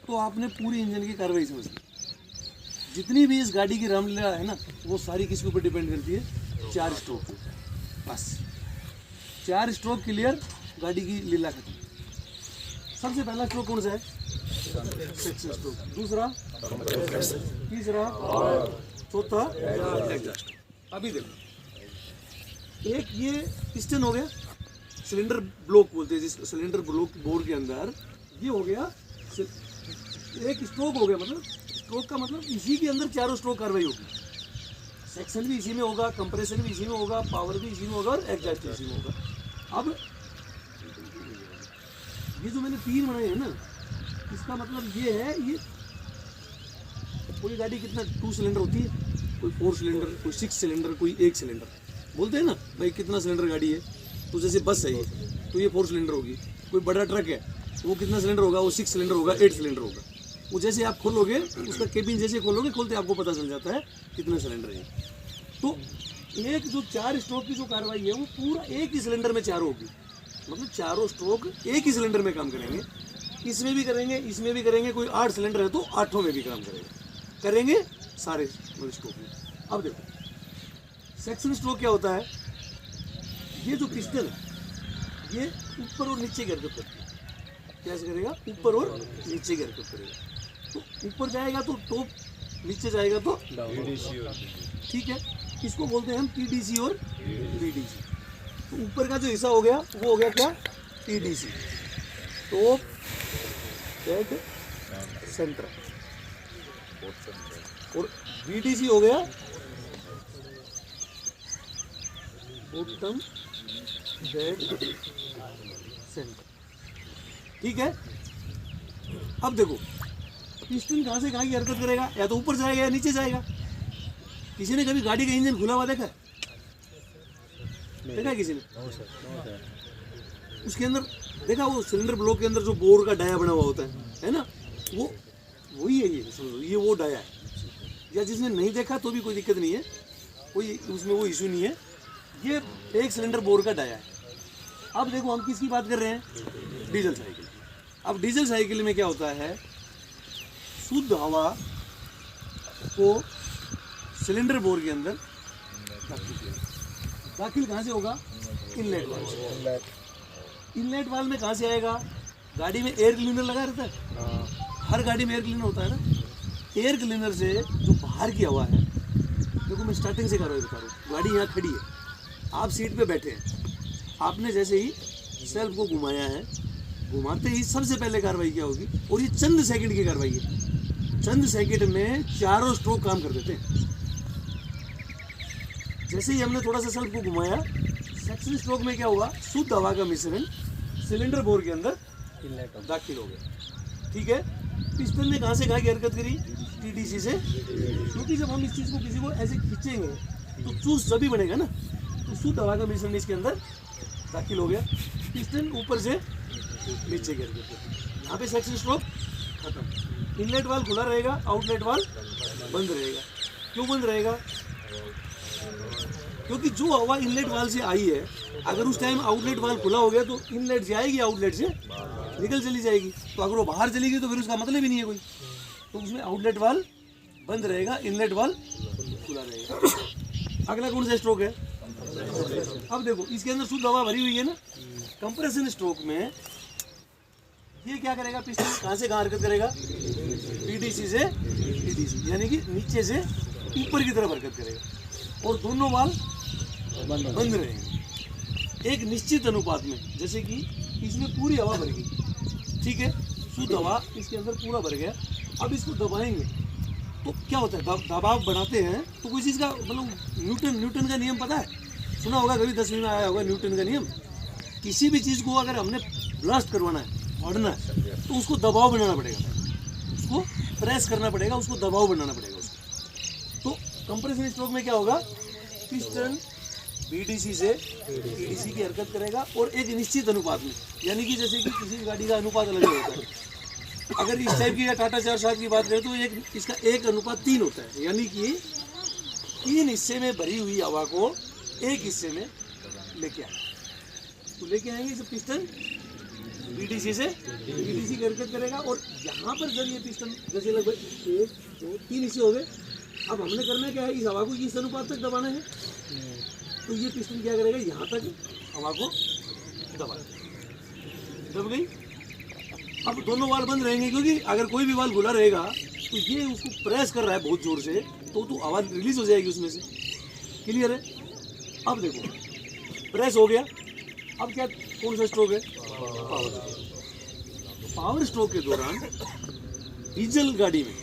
तो आपने पूरी इंजन की कार्रवाई समझ ली। जितनी भी इस गाड़ी की रामलीला है ना, वो सारी किसके ऊपर डिपेंड करती है? 4 स्ट्रोक पे। बस 4 स्ट्रोक क्लियर, गाड़ी की लीला खत्म। सबसे पहला स्ट्रोक कौन सा है? Section stroke. दूसरा, तीसरा, चौथा एग्जॉस्ट। अभी देखो, एक ये पिस्टन हो गया, सिलेंडर ब्लॉक बोलते हैं जिस सिलेंडर ब्लॉक बोर के अंदर ये हो गया, एक स्ट्रोक हो गया। मतलब स्ट्रोक का मतलब इसी के अंदर चारों स्ट्रोक कार्रवाई होगी। सेक्शन भी इसी में होगा, कंप्रेशन भी इसी में होगा, पावर भी इसी में होगा और एग्जॉस्ट भी इसी में होगा। अब ये जो मैंने 3 बनाए हैं ना, इसका मतलब ये है, ये पूरी गाड़ी कितना 2 सिलेंडर होती है, कोई 4 सिलेंडर, कोई 6 सिलेंडर, कोई 1 सिलेंडर। बोलते हैं ना भाई कितना सिलेंडर गाड़ी है, तो जैसे बस है ये, तो ये 4 सिलेंडर होगी। कोई बड़ा ट्रक है तो वो कितना सिलेंडर होगा? वो 6 सिलेंडर होगा, 8 सिलेंडर होगा। वो जैसे आप खोलोगे, उसका केबिन जैसे खोलोगे, खोलते आपको पता चल जाता है कितने सिलेंडर है। तो एक जो 4 स्ट्रोक की जो कार्रवाई है, वो पूरा एक ही सिलेंडर में चारों होगी। मतलब चारों स्ट्रोक एक ही सिलेंडर में काम करेंगे, इसमें भी करेंगे, इसमें भी करेंगे। कोई 8 सिलेंडर है तो 8 में भी काम करेंगे सारे स्ट्रोक में। अब देखो सेक्शन स्ट्रोक क्या होता है? ये जो पिस्टन ये ऊपर और नीचे की हरकत करती है। कैसे करेगा? ऊपर और नीचे की हरकत करेगा। तो ऊपर जाएगा तो टॉप, नीचे जाएगा तो ठीक है। इसको बोलते हैं हम टीडीसी और बीडीसी। तो ऊपर का जो हिस्सा हो गया वो हो गया क्या? TDC, top dead centre. और बीडीसी हो गया बॉटम डेड सेंटर। ठीक है। अब देखो पिस्टन कहाँ से कहाँ की हरकत करेगा? या तो ऊपर जाएगा या नीचे जाएगा। किसी ने कभी गाड़ी का इंजन खुला हुआ देखा है? देखा है किसी ने? उसके अंदर देखा, वो सिलेंडर ब्लॉक के अंदर जो बोर का डाया बना हुआ होता है ना, वो वही है। ये समझो, ये वो डाया है। या जिसने नहीं देखा तो भी कोई दिक्कत नहीं है, कोई उसमें वो इशू नहीं है। ये एक सिलेंडर बोर का डाया है। अब देखो हम किसकी बात कर रहे हैं? Diesel cycle. अब डीजल साइकिल में क्या होता है? शुद्ध हवा को सिलेंडर बोर के अंदर दाखिल कहाँ से होगा? इनलेट वाल्व से। इनलेट वाल्व में कहाँ से आएगा? गाड़ी में एयर क्लीनर लगा रहता है, हर गाड़ी में एयर क्लीनर होता है ना। एयर क्लीनर से जो बाहर की हवा है, देखो मैं स्टार्टिंग से कार्रवाई बता रहा हूँ। गाड़ी यहाँ खड़ी है, आप सीट पे बैठे हैं, आपने जैसे ही सेल्फ को घुमाया है, घुमाते ही सबसे पहले कार्रवाई क्या होगी? और ये चंद सेकंड की कार्रवाई है। चंद सेकंड में चारों स्ट्रोक काम कर देते हैं। जैसे ही हमने थोड़ा सा सेल्फ को घुमाया, सेक्शन स्ट्रोक में क्या हुआ? शुद्ध हवा का मिश्रण सिलेंडर बोर के अंदर दाखिल हो गया। ठीक है। पिस्टन ने कहाँ से कहाँ की हरकत करी? टीडीसी से। क्योंकि जब हम इस चीज़ को किसी को ऐसे खींचेंगे तो चूस जब भी बनेगा ना, तो शुद्ध हवा का मिश्रण इसके अंदर दाखिल हो गया। पिस्टन ऊपर से नीचे गिर गया। यहाँ पे सेक्शन स्ट्रोक खत्म। इनलेट वाल्व खुला रहेगा, आउटलेट वाल्व बंद रहेगा। क्यों बंद रहेगा? क्योंकि जो हवा इनलेट वाल्व से आई है, अगर उस टाइम आउटलेट वाल्व खुला हो गया तो इनलेट जाएगी, आउटलेट से निकल चली जाएगी। तो अगर वो बाहर चली गई तो फिर उसका मतलब ही नहीं है कोई। तो उसमें आउटलेट वाल्व बंद रहेगा, इनलेट वाल्व खुला रहेगा। अगला कौन सा स्ट्रोक है? अब देखो इसके अंदर शुद्ध हवा भरी हुई है ना। कंप्रेशन स्ट्रोक में ये क्या करेगा? पिस्टन कहाँ से कहाँ हरकत करेगा? बीडीसी से टीडीसी, यानी कि नीचे से ऊपर की तरफ हरकत करेगा। और दोनों वाल्व बंद रहेंगे एक निश्चित अनुपात में। जैसे कि इसमें पूरी हवा भर गई, ठीक है, शुद्ध हवा इसके अंदर पूरा भर गया। अब इसको दबाएंगे तो क्या होता है? दबाव बढ़ाते हैं तो कोई चीज़ का मतलब न्यूटन का नियम पता है? सुना होगा कभी, 10वीं में आया होगा न्यूटन का नियम। किसी भी चीज़ को अगर हमने ब्लास्ट करवाना है, बढ़ना है, तो उसको दबाव बनाना पड़ेगा, उसको प्रेस करना पड़ेगा, उसको दबाव बनाना पड़ेगा उसको। तो कंप्रेशन स्ट्रोक में क्या होगा? पिस्टन बीडीसी से टीडीसी की हरकत करेगा और एक निश्चित अनुपात में। यानी कि जैसे कि किसी गाड़ी का अनुपात अलग होता है। अगर इस टाइप की या टाटा 460 की बात करें तो इसका 1:3 होता है। यानी कि 3 हिस्से में भरी हुई हवा को एक हिस्से में लेके आए, तो लेके आएंगे इसे पिस्टन पीटीसी से पीटीसी की हरकत करेगा। और यहाँ पर जब ये पिस्टन जैसे लगभग 1 2 3 हिस्से हो गए, अब हमने करना क्या है, इस हवा को इस अनुपात तक दबाना है। तो ये पिस्टन क्या करेगा, यहाँ तक हवा को दबा दब गई। अब दोनों वाल्व बंद रहेंगे, क्योंकि अगर कोई भी वाल्व खुला रहेगा तो ये उसको प्रेस कर रहा है बहुत जोर से, तो आवाज़ रिलीज हो जाएगी उसमें से। क्लियर है? अब देखो प्रेस हो गया, अब क्या कौन सा स्ट्रोक है, पावर स्ट्रोक के दौरान डीजल गाड़ी में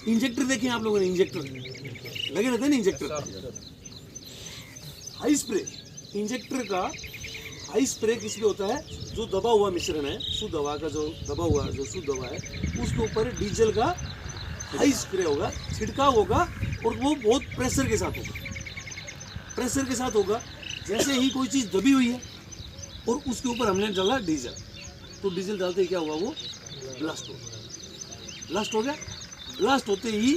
इंजेक्टर देखें आप लोगों ने, इंजेक्टर लगे रहते हैं ना, इंजेक्टर हाई स्प्रे। इंजेक्टर का हाई स्प्रे किस पे होता है, जो दबा हुआ मिश्रण है, शुद्ध हवा का जो दबा हुआ जो शुद्ध हवा है, उसके ऊपर डीजल का हाई स्प्रे होगा, छिड़काव होगा, और वो बहुत प्रेशर के साथ होगा, प्रेशर के साथ होगा। जैसे ही कोई चीज़ दबी हुई है और उसके ऊपर हमने डाला डीजल, तो डीजल डालते ही क्या हुआ, वो ब्लास्ट हो गया। ब्लास्ट हो गया, ब्लास्ट होते ही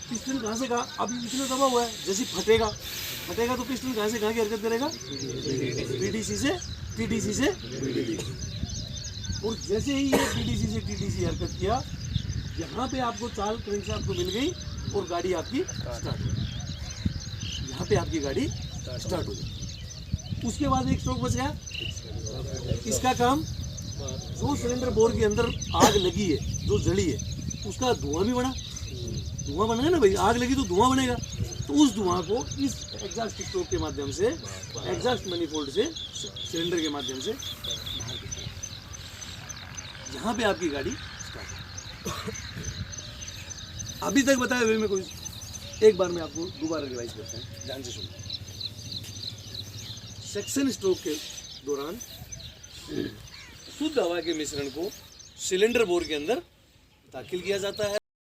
पिस्टन कहाँ से कहाँ, अब इतना दबा हुआ है, जैसे फटेगा तो पिस्टन कहाँ से कहाँ की हरकत करेगा, पीडीसी से टीडीसी से पीडीसी। और जैसे ही ये पीडीसी से टीडीसी हरकत किया, यहाँ पे आपको चाल क्रैंकशाफ्ट को मिल गई और गाड़ी आपकी स्टार्ट हो गई। यहाँ पे आपकी गाड़ी स्टार्ट हो गई। उसके बाद एक स्ट्रोक बच गया। इसका काम, जो सिलेंडर बोर के अंदर आग लगी है, जो जली है, उसका धुआं भी बना, धुआं बनेगा ना भाई, आग लगी तो धुआं बनेगा, तो उस धुआं को इस एग्जॉस्ट स्ट्रोक के माध्यम से, एग्जॉस्ट मैनिफोल्ड से, सिलेंडर के माध्यम से बाहर निकलेगा। यहाँ पे आपकी गाड़ी स्टार्ट। अभी तक बताया हुए मैं कोई, एक बार मैं आपको दोबारा रिवाइज करता हूँ, ध्यान से सुनिए। सेक्शन स्ट्रोक के दौरान शुद्ध हवा के मिश्रण को सिलेंडर बोर के अंदर दाखिल किया जाता है।